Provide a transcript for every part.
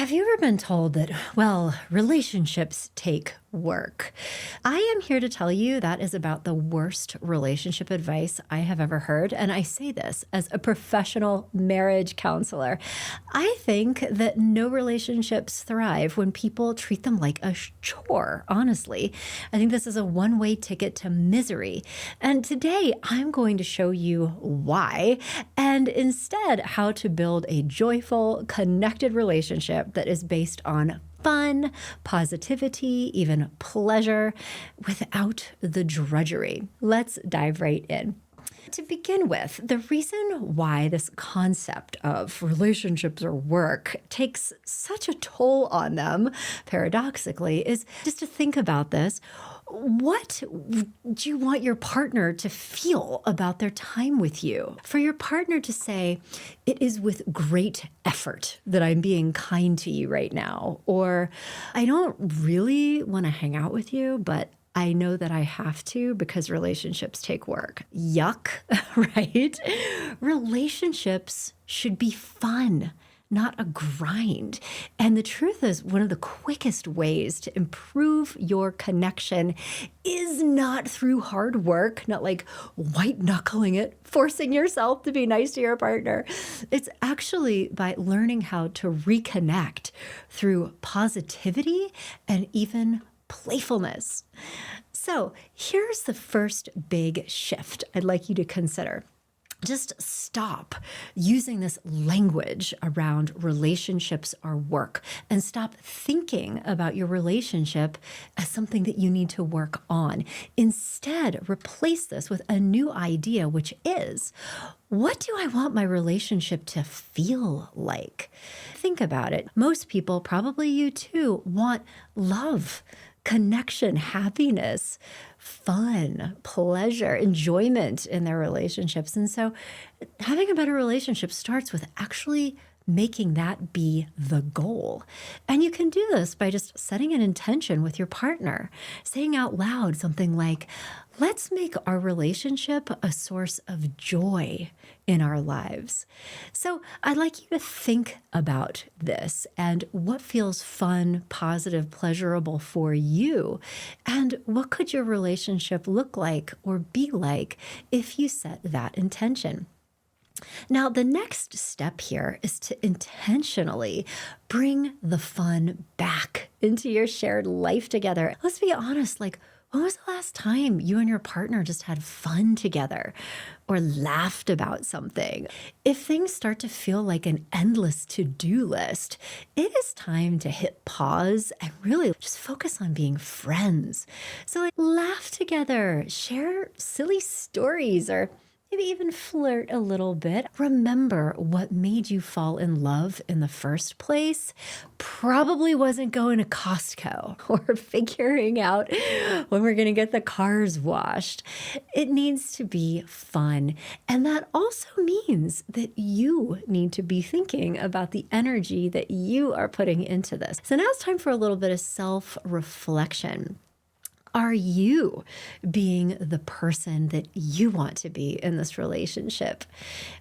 Have you ever been told that, well, relationships take work? I am here to tell you that is about the worst relationship advice I have ever heard. And I say this as a professional marriage counselor. I think that no relationships thrive when people treat them like a chore, honestly. I think this is a one-way ticket to misery. And today I'm going to show you why, and instead how to build a joyful, connected relationship that is based on fun, positivity, even pleasure, without the drudgery. Let's dive right in. To begin with, the reason why this concept of relationships or work takes such a toll on them, paradoxically, is just to think about this. What do you want your partner to feel about their time with you? For your partner to say, it is with great effort that I'm being kind to you right now, or I don't really want to hang out with you, but I know that I have to because relationships take work. Yuck, right? Relationships should be fun, not a grind. And the truth is, one of the quickest ways to improve your connection is not through hard work, not like white knuckling it, forcing yourself to be nice to your partner. It's actually by learning how to reconnect through positivity and even playfulness. So here's the first big shift I'd like you to consider. Just stop using this language around relationships or work and stop thinking about your relationship as something that you need to work on. Instead, replace this with a new idea, which is, what do I want my relationship to feel like? Think about it. Most people, probably you too, want love, connection, happiness, fun, pleasure, enjoyment in their relationships. And so having a better relationship starts with actually making that be the goal. And you can do this by just setting an intention with your partner, saying out loud something like, let's make our relationship a source of joy in our lives. So I'd like you to think about this and what feels fun, positive, pleasurable for you. And what could your relationship look like or be like if you set that intention? Now, the next step here is to intentionally bring the fun back into your shared life together. Let's be honest, when was the last time you and your partner just had fun together or laughed about something? If things start to feel like an endless to-do list, it is time to hit pause and really just focus on being friends. So laugh together, share silly stories, or maybe even flirt a little bit. Remember, what made you fall in love in the first place probably wasn't going to Costco or figuring out when we're going to get the cars washed. It needs to be fun. And that also means that you need to be thinking about the energy that you are putting into this. So now it's time for a little bit of self-reflection. Are you being the person that you want to be in this relationship?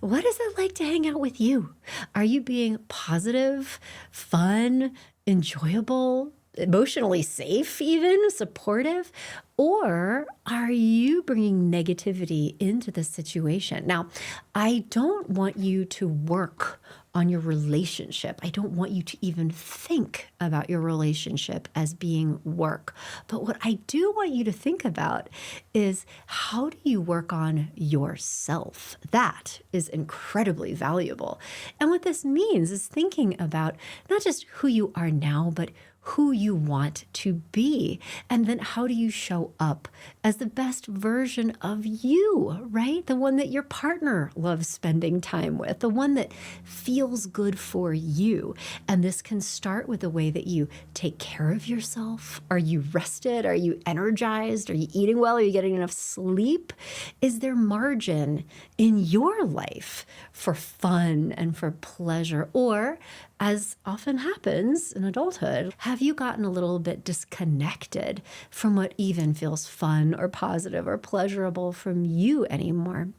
What is it like to hang out with you? Are you being positive, fun, enjoyable, emotionally safe, even supportive? Or are you bringing negativity into the situation? Now, I don't want you to work on your relationship. I don't want you to even think about your relationship as being work. But what I do want you to think about is, how do you work on yourself? That is incredibly valuable. And what this means is thinking about not just who you are now, but who you want to be. And then how do you show up as the best version of you, right? The one that your partner loves spending time with, the one that feels good for you. And this can start with the way that you take care of yourself. Are you rested? Are you energized? Are you eating well? Are you getting enough sleep? Is there margin in your life for fun and for pleasure? Or, as often happens in adulthood, have you gotten a little bit disconnected from what even feels fun or positive or pleasurable from you anymore?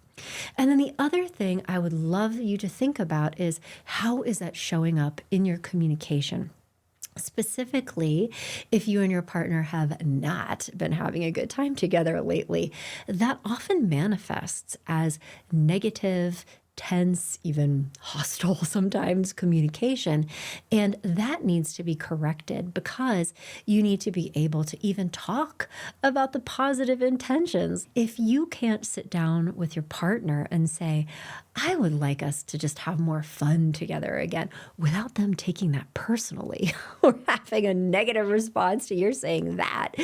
And then the other thing I would love you to think about is how is that showing up in your communication? Specifically, if you and your partner have not been having a good time together lately, that often manifests as negative, tense, even hostile sometimes communication. And that needs to be corrected because you need to be able to even talk about the positive intentions. If you can't sit down with your partner and say, I would like us to just have more fun together again without them taking that personally or having a negative response to your saying that,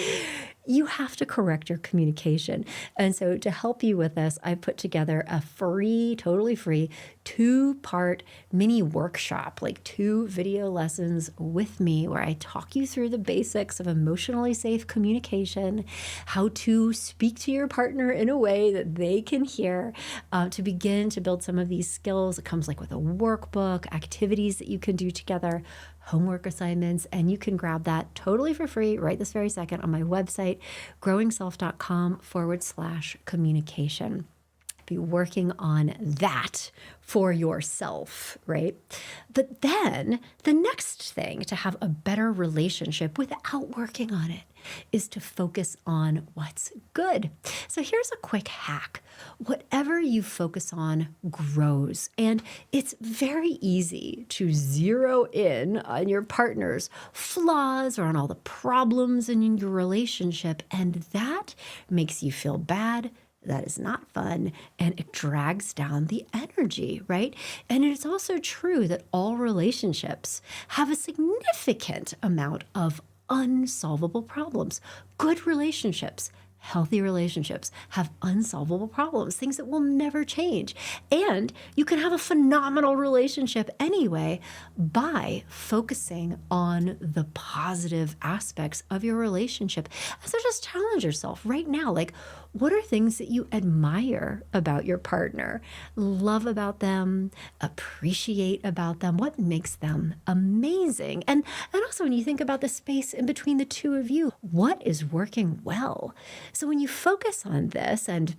you have to correct your communication. And so to help you with this, I put together a free, totally free, 2-part mini workshop, like 2 video lessons with me where I talk you through the basics of emotionally safe communication, how to speak to your partner in a way that they can hear, to begin to build some of these skills. It comes like with a workbook, activities that you can do together, homework assignments, and you can grab that totally for free right this very second on my website, growingself.com/communication. Be working on that for yourself, right? But then the next thing to have a better relationship without working on it is to focus on what's good. So here's a quick hack. Whatever you focus on grows, and it's very easy to zero in on your partner's flaws or on all the problems in your relationship, and that makes you feel bad. That is not fun, and it drags down the energy, right? And it's also true that all relationships have a significant amount of unsolvable problems. Good relationships, healthy relationships have unsolvable problems, things that will never change. And you can have a phenomenal relationship anyway by focusing on the positive aspects of your relationship. So just challenge yourself right now. Like, what are things that you admire about your partner, love about them, appreciate about them? What makes them amazing? And also when you think about the space in between the two of you, what is working well? So when you focus on this and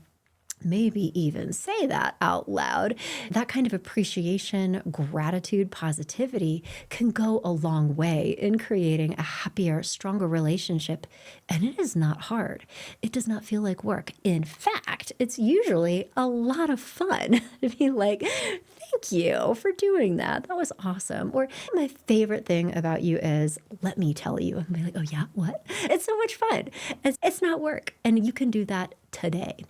maybe even say that out loud, that kind of appreciation, gratitude, positivity can go a long way in creating a happier, stronger relationship. And it is not hard. It does not feel like work. In fact, it's usually a lot of fun to be like, thank you for doing that. That was awesome. Or my favorite thing about you is, let me tell you. And be like, oh yeah, what? It's so much fun. It's not work. And you can do that today.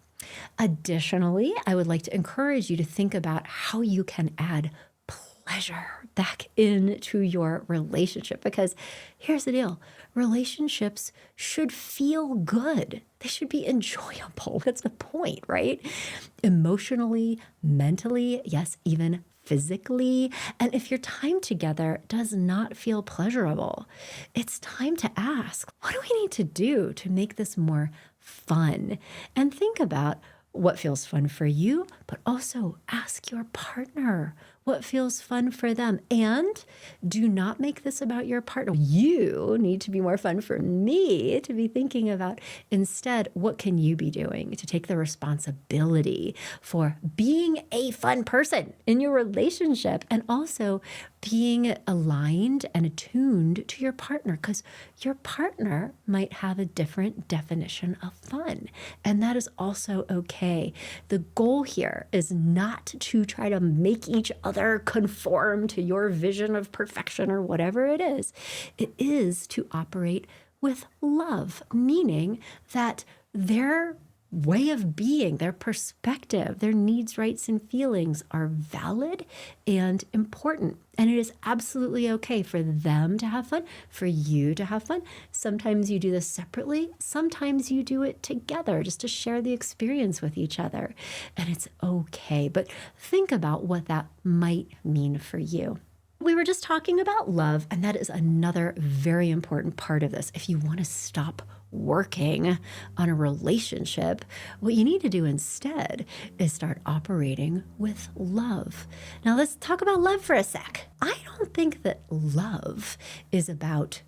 Additionally, I would like to encourage you to think about how you can add pleasure back into your relationship. Because here's the deal. Relationships should feel good. They should be enjoyable. That's the point, right? Emotionally, mentally, yes, even physically. And if your time together does not feel pleasurable, it's time to ask, what do we need to do to make this more fun? And think about what feels fun for you, but also ask your partner what feels fun for them. And do not make this about your partner. You need to be more fun for me to be thinking about. Instead, what can you be doing to take the responsibility for being a fun person in your relationship and also being aligned and attuned to your partner, because your partner might have a different definition of fun. And that is also okay. The goal here is not to try to make each other conform to your vision of perfection or whatever it is. It is to operate with love, meaning that their way of being, their perspective, their needs, rights, and feelings are valid and important. And it is absolutely okay for them to have fun, for you to have fun. Sometimes you do this separately. Sometimes you do it together just to share the experience with each other. And it's okay. But think about what that might mean for you. We were just talking about love, and that is another very important part of this. If you want to stop working on a relationship, what you need to do instead is start operating with love. Now, let's talk about love for a sec. I don't think that love is about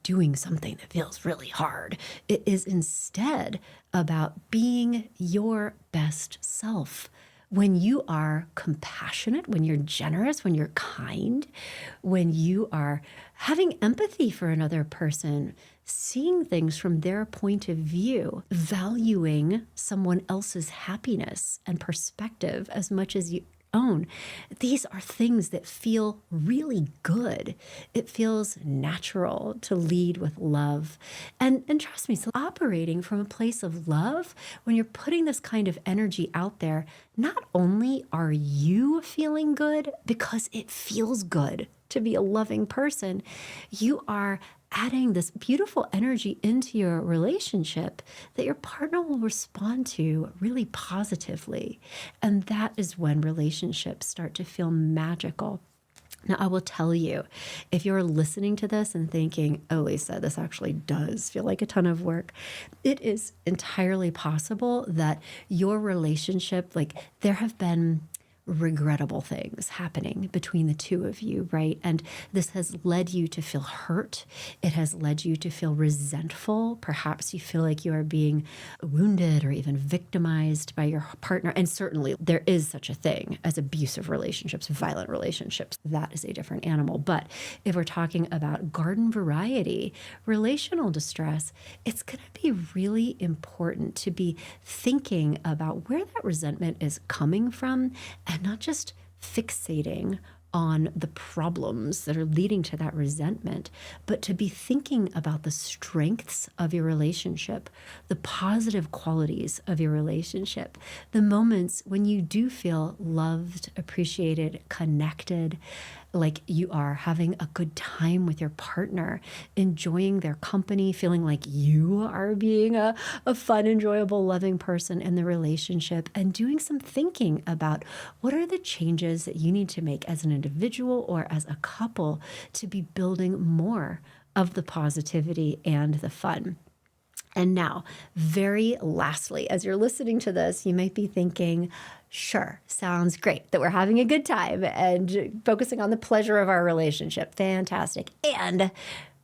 doing something that feels really hard. It is instead about being your best self, When you are compassionate, when you're generous, when you're kind, when you are having empathy for another person, seeing things from their point of view, valuing someone else's happiness and perspective as much as you own. These are things that feel really good. It feels natural to lead with love. And trust me, so operating from a place of love, when you're putting this kind of energy out there, not only are you feeling good because it feels good to be a loving person, you are adding this beautiful energy into your relationship that your partner will respond to really positively. And that is when relationships start to feel magical. Now, I will tell you, if you're listening to this and thinking, oh, Lisa, this actually does feel like a ton of work, it is entirely possible that your relationship, like there have been regrettable things happening between the two of you, right? And this has led you to feel hurt. It has led you to feel resentful. Perhaps you feel like you are being wounded or even victimized by your partner. And certainly there is such a thing as abusive relationships, violent relationships. That is a different animal. But if we're talking about garden variety relational distress, it's going to be really important to be thinking about where that resentment is coming from and not just fixating on the problems that are leading to that resentment, but to be thinking about the strengths of your relationship, the positive qualities of your relationship, the moments when you do feel loved, appreciated, connected, like you are having a good time with your partner, enjoying their company, feeling like you are being a fun, enjoyable, loving person in the relationship, and doing some thinking about what are the changes that you need to make as an individual or as a couple to be building more of the positivity and the fun. And now, very lastly, as you're listening to this, you might be thinking, sure, sounds great that we're having a good time and focusing on the pleasure of our relationship. Fantastic. And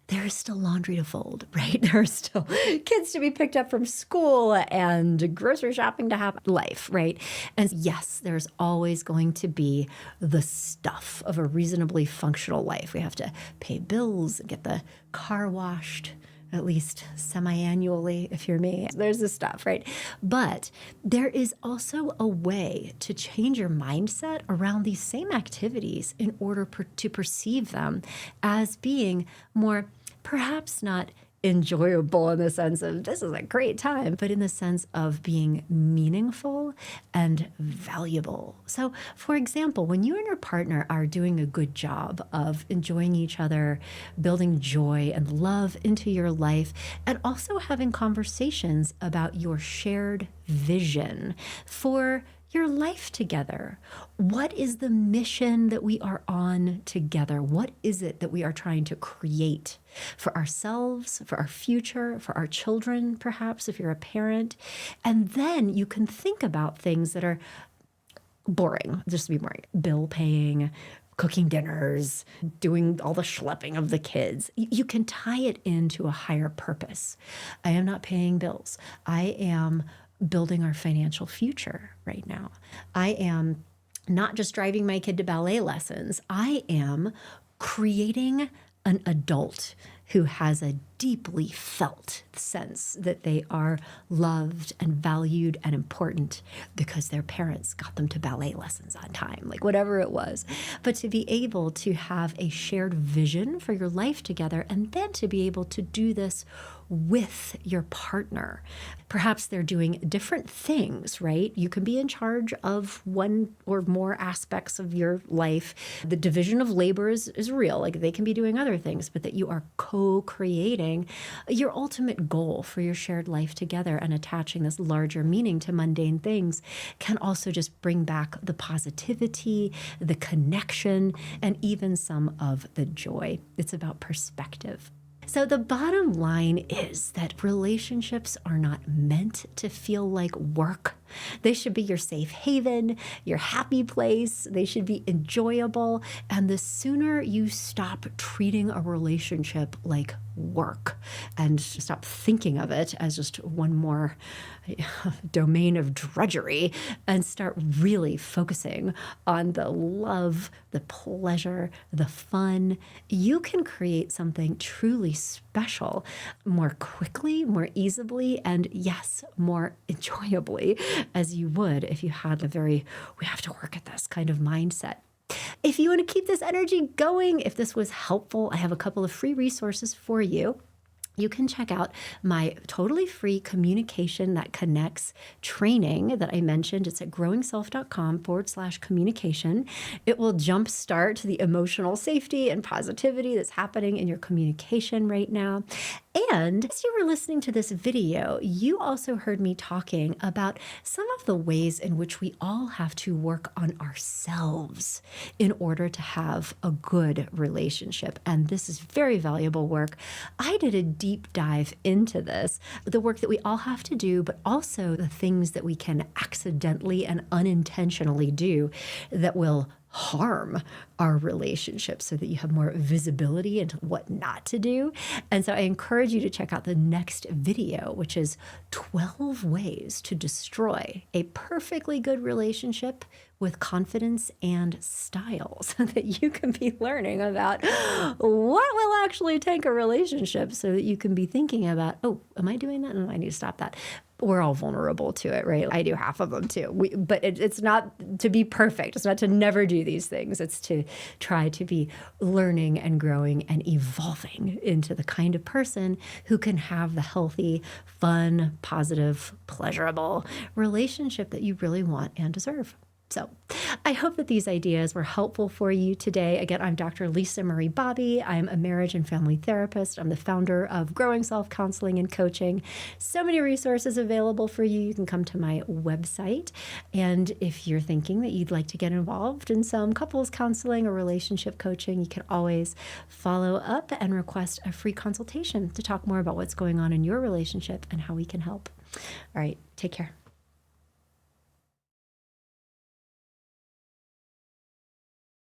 there is still laundry to fold, right? There are still kids to be picked up from school and grocery shopping to have, life, right? And yes, there's always going to be the stuff of a reasonably functional life. We have to pay bills, get the car washed, at least semi-annually, if you're me. There's the stuff, right? But there is also a way to change your mindset around these same activities in order to perceive them as being more, perhaps not enjoyable in the sense of this is a great time, but in the sense of being meaningful and valuable. So, for example, when you and your partner are doing a good job of enjoying each other, building joy and love into your life, and also having conversations about your shared vision for your life together. What is the mission that we are on together? What is it that we are trying to create for ourselves, for our future, for our children, perhaps, if you're a parent? And then you can think about things that are boring, just to be boring, bill paying, cooking dinners, doing all the schlepping of the kids. You can tie it into a higher purpose. I am not paying bills. I am building our financial future right now. I am not just driving my kid to ballet lessons. I am creating an adult who has a deeply felt sense that they are loved and valued and important because their parents got them to ballet lessons on time, like whatever it was. But to be able to have a shared vision for your life together, and then to be able to do this with your partner. Perhaps they're doing different things, right? You can be in charge of one or more aspects of your life. The division of labor is real, like they can be doing other things, but that you are co-creating your ultimate goal for your shared life together and attaching this larger meaning to mundane things can also just bring back the positivity, the connection, and even some of the joy. It's about perspective. So the bottom line is that relationships are not meant to feel like work. They should be your safe haven, your happy place. They should be enjoyable. And the sooner you stop treating a relationship like work, and stop thinking of it as just one more domain of drudgery and start really focusing on the love, the pleasure, the fun, you can create something truly special more quickly, more easily, and yes, more enjoyably as you would if you had a very, we have to work at this kind of mindset. If you want to keep this energy going, if this was helpful, I have a couple of free resources for you. You can check out my totally free Communication That Connects training that I mentioned. It's at growingself.com/communication. It will jumpstart the emotional safety and positivity that's happening in your communication right now. And as you were listening to this video, you also heard me talking about some of the ways in which we all have to work on ourselves in order to have a good relationship. And this is very valuable work. I did a deep dive into this, the work that we all have to do, but also the things that we can accidentally and unintentionally do that will harm our relationship so that you have more visibility into what not to do. And so I encourage you to check out the next video, which is 12 ways to destroy a perfectly good relationship with confidence and style so that you can be learning about what will actually tank a relationship so that you can be thinking about, oh, am I doing that? No, I need to stop that. We're all vulnerable to it, right? I do half of them too. But it's not to be perfect. It's not to never do these things. It's to try to be learning and growing and evolving into the kind of person who can have the healthy, fun, positive, pleasurable relationship that you really want and deserve. So I hope that these ideas were helpful for you today. Again, I'm Dr. Lisa Marie Bobby. I'm a marriage and family therapist. I'm the founder of Growing Self Counseling and Coaching. So many resources available for you. You can come to my website. And if you're thinking that you'd like to get involved in some couples counseling or relationship coaching, you can always follow up and request a free consultation to talk more about what's going on in your relationship and how we can help. All right, take care.